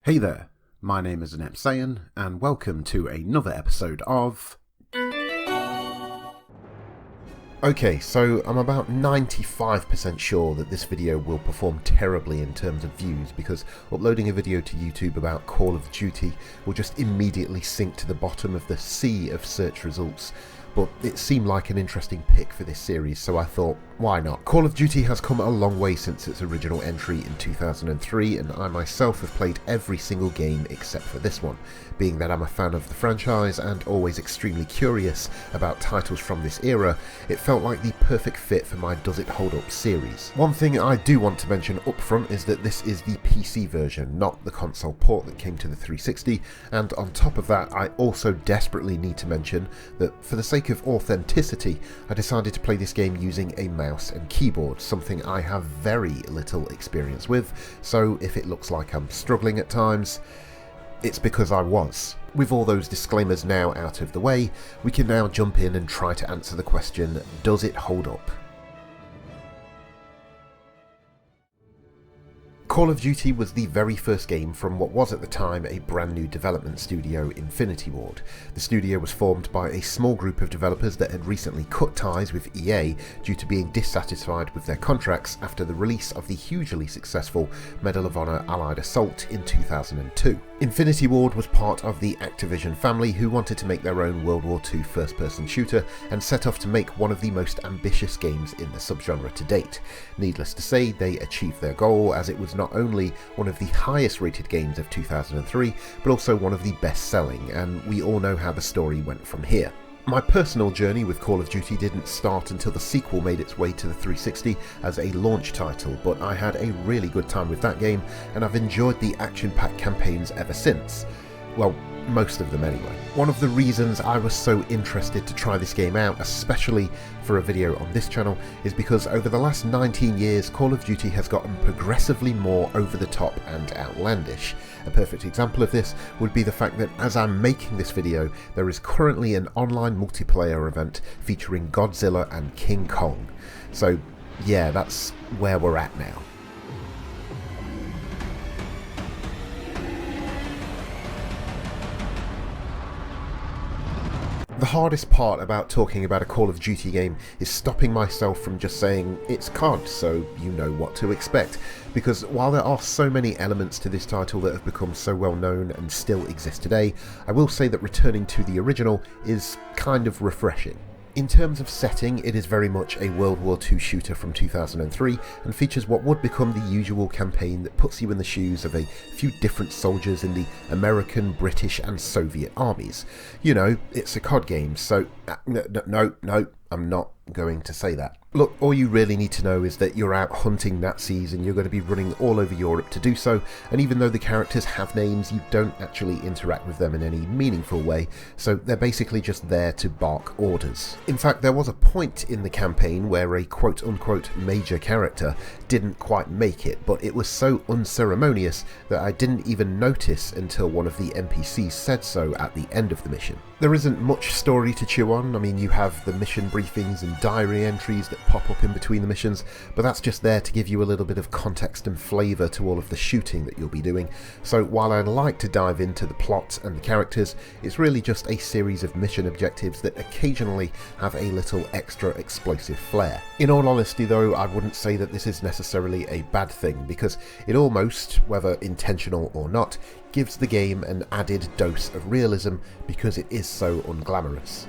Hey there, my name is Sayan, and welcome to another episode of... Okay, so I'm about 95% sure that this video will perform terribly in terms of views because uploading a video to YouTube about Call of Duty will just immediately sink to the bottom of the sea of search results. But it seemed like an interesting pick for this series, so I thought, why not? Call of Duty has come a long way since its original entry in 2003, and I myself have played every single game except for this one. Being that I'm a fan of the franchise and always extremely curious about titles from this era, it felt like the perfect fit for my Does It Hold Up series. One thing I do want to mention up front is that this is the PC version, not the console port that came to the 360, and on top of that I also desperately need to mention that for the sake of authenticity, I decided to play this game using a mouse and keyboard, something I have very little experience with, so if it looks like I'm struggling at times, it's because I was. With all those disclaimers now out of the way, we can now jump in and try to answer the question, does it hold up? Call of Duty was the very first game from what was at the time a brand new development studio, Infinity Ward. The studio was formed by a small group of developers that had recently cut ties with EA due to being dissatisfied with their contracts after the release of the hugely successful Medal of Honor Allied Assault in 2002. Infinity Ward was part of the Activision family who wanted to make their own World War II first-person shooter and set off to make one of the most ambitious games in the subgenre to date. Needless to say, they achieved their goal, as it was not only one of the highest rated games of 2003, but also one of the best selling, and we all know how the story went from here. My personal journey with Call of Duty didn't start until the sequel made its way to the 360 as a launch title, but I had a really good time with that game, and I've enjoyed the action-packed campaigns ever since. Well, most of them anyway. One of the reasons I was so interested to try this game out, especially for a video on this channel, is because over the last 19 years Call of Duty has gotten progressively more over the top and outlandish. A perfect example of this would be the fact that as I'm making this video, there is currently an online multiplayer event featuring Godzilla and King Kong. So yeah, that's where we're at now. The hardest part about talking about a Call of Duty game is stopping myself from just saying it's COD, so you know what to expect, because while there are so many elements to this title that have become so well known and still exist today, I will say that returning to the original is kind of refreshing. In terms of setting, it is very much a World War II shooter from 2003 and features what would become the usual campaign that puts you in the shoes of a few different soldiers in the American, British and Soviet armies. You know, it's a COD game, so no, I'm not going to say that. Look, all you really need to know is that you're out hunting Nazis and you're going to be running all over Europe to do so, and even though the characters have names, you don't actually interact with them in any meaningful way, so they're basically just there to bark orders. In fact, there was a point in the campaign where a quote-unquote major character didn't quite make it, but it was so unceremonious that I didn't even notice until one of the NPCs said so at the end of the mission. There isn't much story to chew on. I mean, you have the mission briefings and diary entries that pop up in between the missions, but that's just there to give you a little bit of context and flavour to all of the shooting that you'll be doing. So while I'd like to dive into the plot and the characters, it's really just a series of mission objectives that occasionally have a little extra explosive flair. In all honesty though, I wouldn't say that this is necessarily a bad thing, because it almost, whether intentional or not, gives the game an added dose of realism because it is so unglamorous.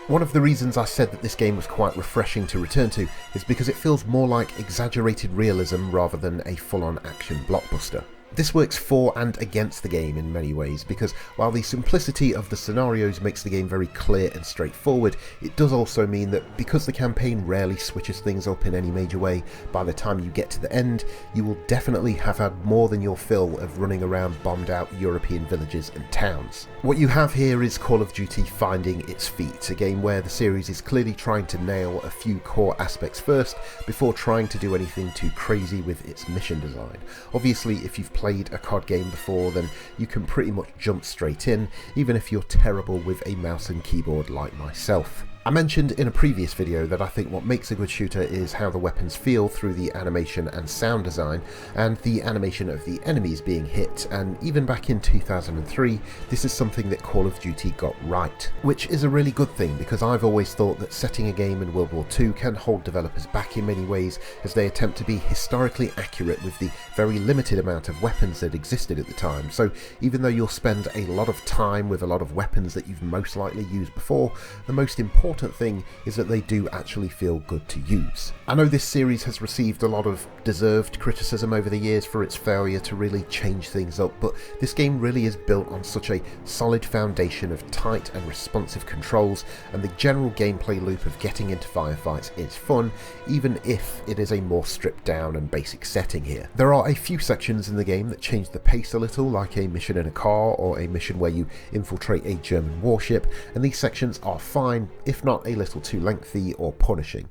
One of the reasons I said that this game was quite refreshing to return to is because it feels more like exaggerated realism rather than a full-on action blockbuster. This works for and against the game in many ways, because while the simplicity of the scenarios makes the game very clear and straightforward, it does also mean that because the campaign rarely switches things up in any major way, by the time you get to the end, you will definitely have had more than your fill of running around bombed out European villages and towns. What you have here is Call of Duty finding its feet, a game where the series is clearly trying to nail a few core aspects first before trying to do anything too crazy with its mission design. Obviously, if you've played a COD game before, then you can pretty much jump straight in, even if you're terrible with a mouse and keyboard like myself. I mentioned in a previous video that I think what makes a good shooter is how the weapons feel through the animation and sound design, and the animation of the enemies being hit, and even back in 2003, this is something that Call of Duty got right. Which is a really good thing, because I've always thought that setting a game in World War II can hold developers back in many ways as they attempt to be historically accurate with the very limited amount of weapons that existed at the time. So even though you'll spend a lot of time with a lot of weapons that you've most likely used before, the most important thing is that they do actually feel good to use. I know this series has received a lot of deserved criticism over the years for its failure to really change things up, but this game really is built on such a solid foundation of tight and responsive controls, and the general gameplay loop of getting into firefights is fun, even if it is a more stripped down and basic setting here. There are a few sections in the game that change the pace a little, like a mission in a car or a mission where you infiltrate a German warship, and these sections are fine, if not a little too lengthy or punishing.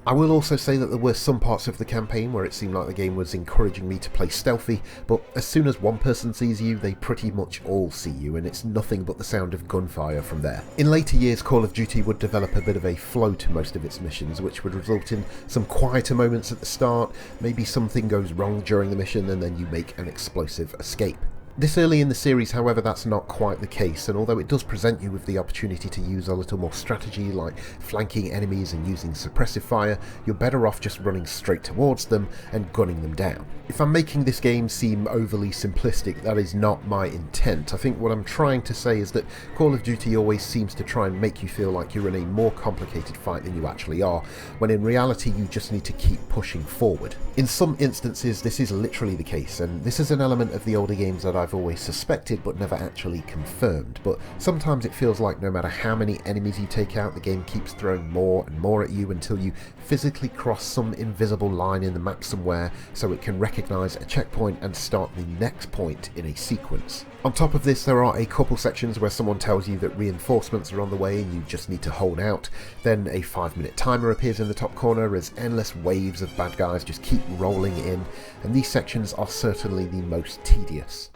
I will also say that there were some parts of the campaign where it seemed like the game was encouraging me to play stealthy, but as soon as one person sees you, they pretty much all see you, and it's nothing but the sound of gunfire from there. In later years, Call of Duty would develop a bit of a flow to most of its missions, which would result in some quieter moments at the start, maybe something goes wrong during the mission, and then you make an explosive escape. This early in the series, however, that's not quite the case, and although it does present you with the opportunity to use a little more strategy like flanking enemies and using suppressive fire, you're better off just running straight towards them and gunning them down. If I'm making this game seem overly simplistic, that is not my intent. I think what I'm trying to say is that Call of Duty always seems to try and make you feel like you're in a more complicated fight than you actually are, when in reality you just need to keep pushing forward. In some instances this is literally the case, and this is an element of the older games that I've always suspected but never actually confirmed, but sometimes it feels like no matter how many enemies you take out, the game keeps throwing more and more at you until you physically cross some invisible line in the map somewhere so it can recognise a checkpoint and start the next point in a sequence. On top of this, there are a couple sections where someone tells you that reinforcements are on the way and you just need to hold out. Then a 5-minute timer appears in the top corner as endless waves of bad guys just keep rolling in, and these sections are certainly the most tedious.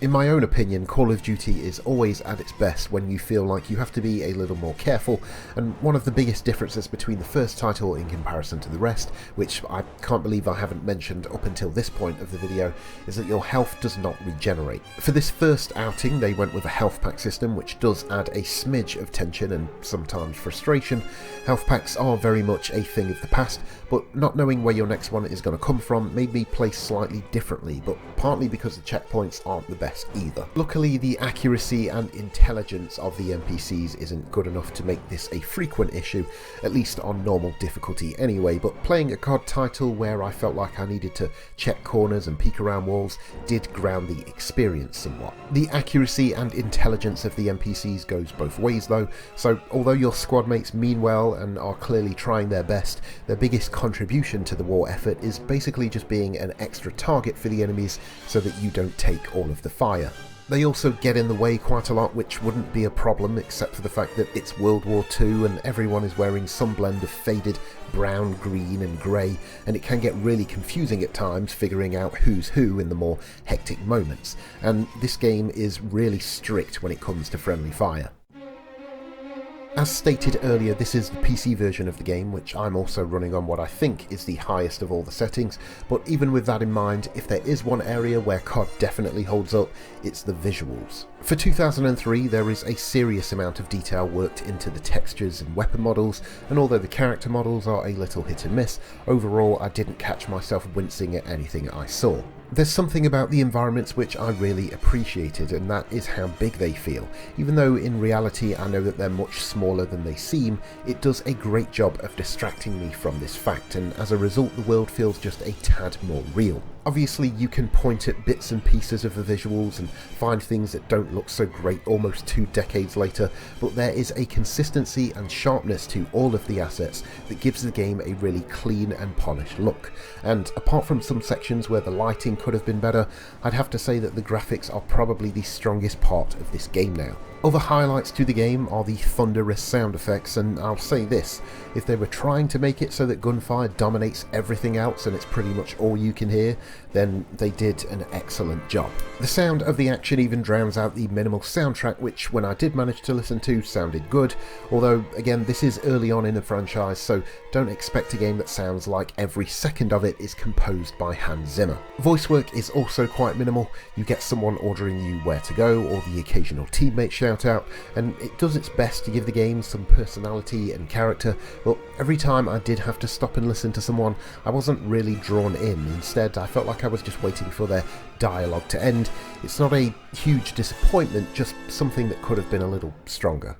In my own opinion, Call of Duty is always at its best when you feel like you have to be a little more careful, and one of the biggest differences between the first title in comparison to the rest, which I can't believe I haven't mentioned up until this point of the video, is that your health does not regenerate. For this first outing they went with a health pack system, which does add a smidge of tension and sometimes frustration. Health packs are very much a thing of the past, but not knowing where your next one is going to come from made me play slightly differently, but partly because the checkpoints aren't the best either. Luckily, the accuracy and intelligence of the NPCs isn't good enough to make this a frequent issue, at least on normal difficulty anyway, but playing a COD title where I felt like I needed to check corners and peek around walls did ground the experience somewhat. The accuracy and intelligence of the NPCs goes both ways though, so although your squad mates mean well and are clearly trying their best, their biggest contribution to the war effort is basically just being an extra target for the enemies so that you don't take all of the fire. They also get in the way quite a lot, which wouldn't be a problem except for the fact that it's World War II and everyone is wearing some blend of faded brown, green and grey, and it can get really confusing at times figuring out who's who in the more hectic moments, and this game is really strict when it comes to friendly fire. As stated earlier, this is the PC version of the game, which I'm also running on what I think is the highest of all the settings, but even with that in mind, if there is one area where COD definitely holds up, it's the visuals. For 2003, there is a serious amount of detail worked into the textures and weapon models, and although the character models are a little hit and miss, overall I didn't catch myself wincing at anything I saw. There's something about the environments which I really appreciated, and that is how big they feel. Even though in reality I know that they're much smaller than they seem, it does a great job of distracting me from this fact, and as a result the world feels just a tad more real. Obviously you can point at bits and pieces of the visuals and find things that don't look so great almost 2 decades later, but there is a consistency and sharpness to all of the assets that gives the game a really clean and polished look. And apart from some sections where the lighting could have been better, I'd have to say that the graphics are probably the strongest part of this game now. Other highlights to the game are the thunder wrist sound effects, and I'll say this, if they were trying to make it so that gunfire dominates everything else and it's pretty much all you can hear, then they did an excellent job. The sound of the action even drowns out the minimal soundtrack, which when I did manage to listen to sounded good, although again this is early on in the franchise, so don't expect a game that sounds like every second of it is composed by Hans Zimmer. Voice work is also quite minimal. You get someone ordering you where to go, or the occasional teammate shout out, and it does its best to give the game some personality and character, but every time I did have to stop and listen to someone, I wasn't really drawn in. Instead, I felt like I was just waiting for their dialogue to end. It's not a huge disappointment, just something that could have been a little stronger.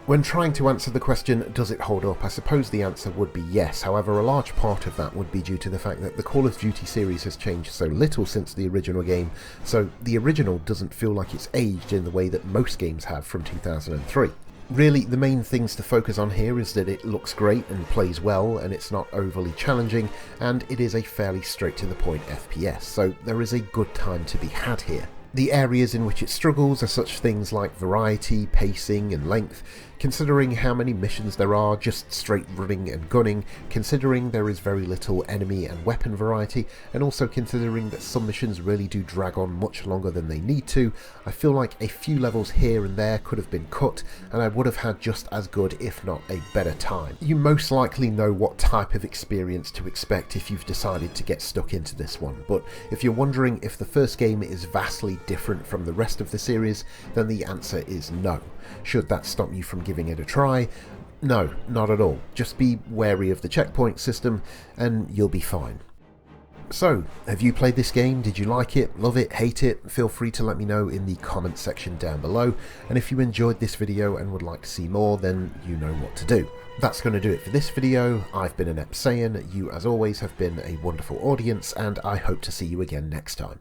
When trying to answer the question, does it hold up, I suppose the answer would be yes. However, a large part of that would be due to the fact that the Call of Duty series has changed so little since the original game, so the original doesn't feel like it's aged in the way that most games have from 2003. Really, the main things to focus on here is that it looks great and plays well, and it's not overly challenging, and it is a fairly straight-to-the-point FPS, so there is a good time to be had here. The areas in which it struggles are such things like variety, pacing and length, considering how many missions there are just straight running and gunning, considering there is very little enemy and weapon variety, and also considering that some missions really do drag on much longer than they need to. I feel like a few levels here and there could have been cut, and I would have had just as good, if not a better time. You most likely know what type of experience to expect if you've decided to get stuck into this one, but if you're wondering if the first game is vastly different from the rest of the series, then the answer is no. Should that stop you from giving it a try? No, not at all. Just be wary of the checkpoint system and you'll be fine. So, have you played this game? Did you like it, love it, hate it? Feel free to let me know in the comment section down below, and if you enjoyed this video and would like to see more, then you know what to do. That's going to do it for this video. I've been Inept Saiyan, you as always have been a wonderful audience, and I hope to see you again next time.